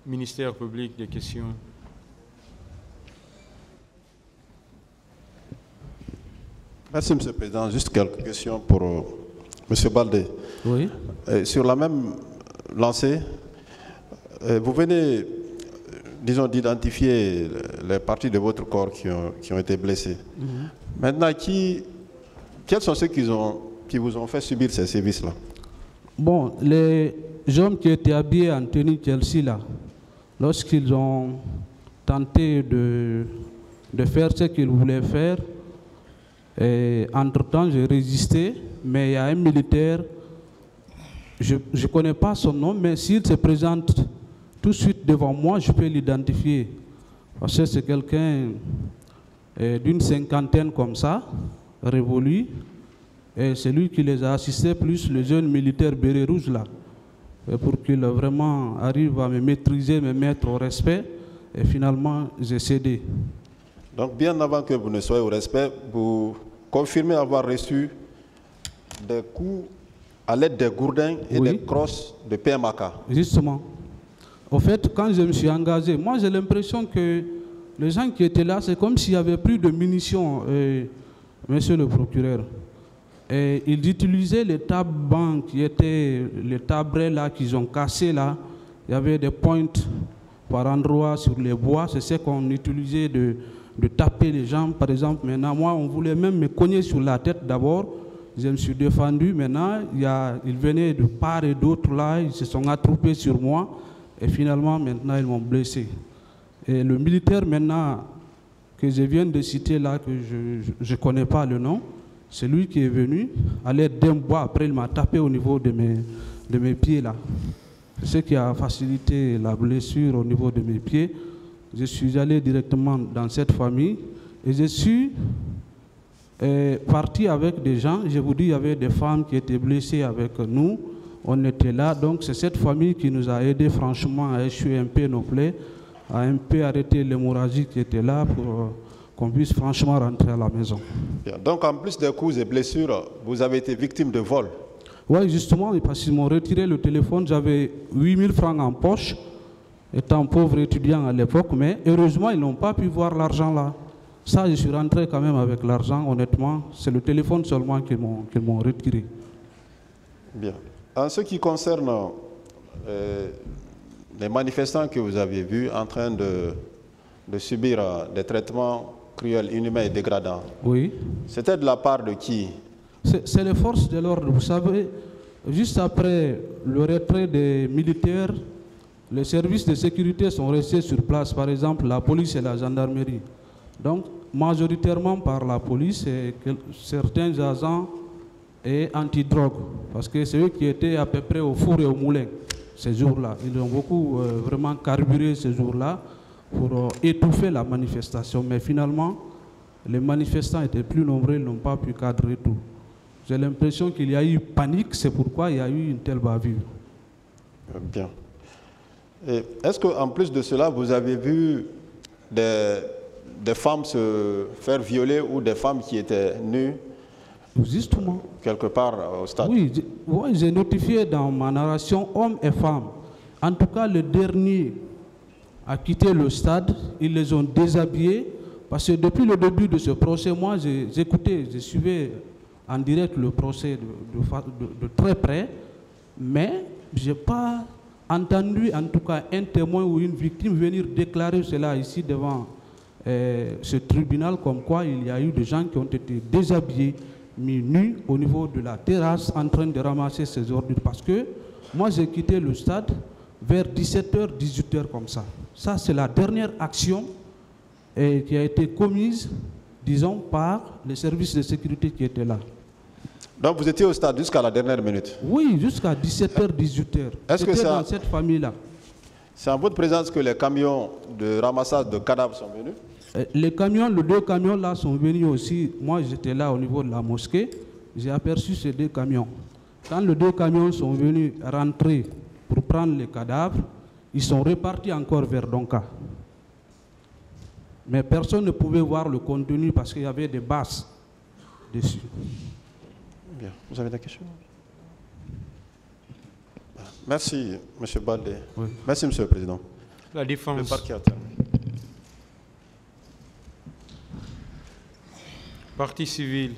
Ministère public des questions. Merci, M. le Président. Juste quelques questions pour M. Baldé. Oui. Sur la même lancée, vous venez, disons, d'identifier les parties de votre corps qui ont été blessées. Maintenant, quels sont ceux qui vous ont fait subir ces sévices-là? Bon, les hommes qui étaient habillés en tenue Chelsea, là, lorsqu'ils ont tenté de faire ce qu'ils voulaient faire, entre-temps, j'ai résisté, mais il y a un militaire, je ne connais pas son nom, mais s'il se présente tout de suite devant moi, je peux l'identifier. Parce que c'est quelqu'un d'une cinquantaine comme ça, révolu, et c'est lui qui les a assistés, plus le jeune militaire béret rouge là, pour qu'il vraiment arrive à me maîtriser, me mettre au respect, et finalement j'ai cédé. Donc bien avant que vous ne soyez au respect, vous confirmez avoir reçu des coups à l'aide des gourdins et des crosses de PMAK. Justement. Au fait, quand je me suis engagé, moi j'ai l'impression que les gens qui étaient là, c'est comme s'il n'y avait plus de munitions, monsieur le procureur. Et ils utilisaient les tables-bancs qui étaient les tabrets là qu'ils ont cassés là. Il y avait des pointes par endroit sur les bois. C'est ce qu'on utilisait de taper les gens. Par exemple, maintenant, moi, on voulait même me cogner sur la tête d'abord. Je me suis défendu. Maintenant, ils venaient de part et d'autre là. Ils se sont attroupés sur moi. Et finalement, maintenant, ils m'ont blessé. Et le militaire maintenant que je viens de citer là, que je ne connais pas le nom, c'est lui qui est venu à l'aide d'un bois. Après, il m'a tapé au niveau de mes pieds là. C'est ce qui a facilité la blessure au niveau de mes pieds. Je suis allé directement dans cette famille et je suis parti avec des gens. Je vous dis, il y avait des femmes qui étaient blessées avec nous. On était là. Donc, c'est cette famille qui nous a aidés franchement à essuyer un peu nos plaies, à un peu arrêter l'hémorragie qui était là pour qu'on puisse franchement rentrer à la maison. Bien. Donc, en plus des coups et blessures, vous avez été victime de vol? Oui, justement, parce qu'ils m'ont retiré le téléphone. J'avais 8 000 francs en poche, étant pauvre étudiant à l'époque, mais heureusement, ils n'ont pas pu voir l'argent là. Ça, je suis rentré quand même avec l'argent, honnêtement. C'est le téléphone seulement qu'ils m'ont retiré. Bien. En ce qui concerne les manifestants que vous avez vus en train de subir des traitements cruels, inhumains et dégradants, oui. C'était de la part de qui? C'est les forces de l'ordre. Vous savez, juste après le retrait des militaires, les services de sécurité sont restés sur place, par exemple la police et la gendarmerie. Donc, majoritairement par la police et certains agents et anti-drogue, parce que c'est eux qui étaient à peu près au four et au moulin ces jours-là. Ils ont beaucoup vraiment carburé ces jours-là pour étouffer la manifestation. Mais finalement, les manifestants étaient plus nombreux, ils n'ont pas pu cadrer tout. J'ai l'impression qu'il y a eu panique, c'est pourquoi il y a eu une telle bavure. Bien. Est-ce qu'en plus de cela, vous avez vu des femmes se faire violer ou des femmes qui étaient nues? Justement. Quelque part au stade? Oui, j'ai notifié dans ma narration hommes et femmes. En tout cas, le dernier a quitté le stade, ils les ont déshabillés, parce que depuis le début de ce procès, moi j'écoutais, je suivais en direct le procès de très près, mais je n'ai pas entendu en tout cas un témoin ou une victime venir déclarer cela ici devant ce tribunal, comme quoi il y a eu des gens qui ont été déshabillés, mis nus au niveau de la terrasse en train de ramasser ces ordures. Parce que moi j'ai quitté le stade vers 17h, 18h comme ça. Ça c'est la dernière action qui a été commise, disons, par les services de sécurité qui étaient là. Donc vous étiez au stade jusqu'à la dernière minute? Oui, jusqu'à 17h, 18h. Est-ce que dans cette famille-là. C'est en votre présence que les camions de ramassage de cadavres sont venus? Les deux camions là sont venus aussi. Moi j'étais là au niveau de la mosquée, j'ai aperçu ces deux camions. Quand les deux camions sont venus rentrer pour prendre les cadavres, ils sont repartis encore vers Donka. Mais personne ne pouvait voir le contenu parce qu'il y avait des basses dessus. Bien. Vous avez des questions? Merci, M. Baldé. Oui. Merci, M. le Président. La Le défense. parquet a terminé. Partie civile.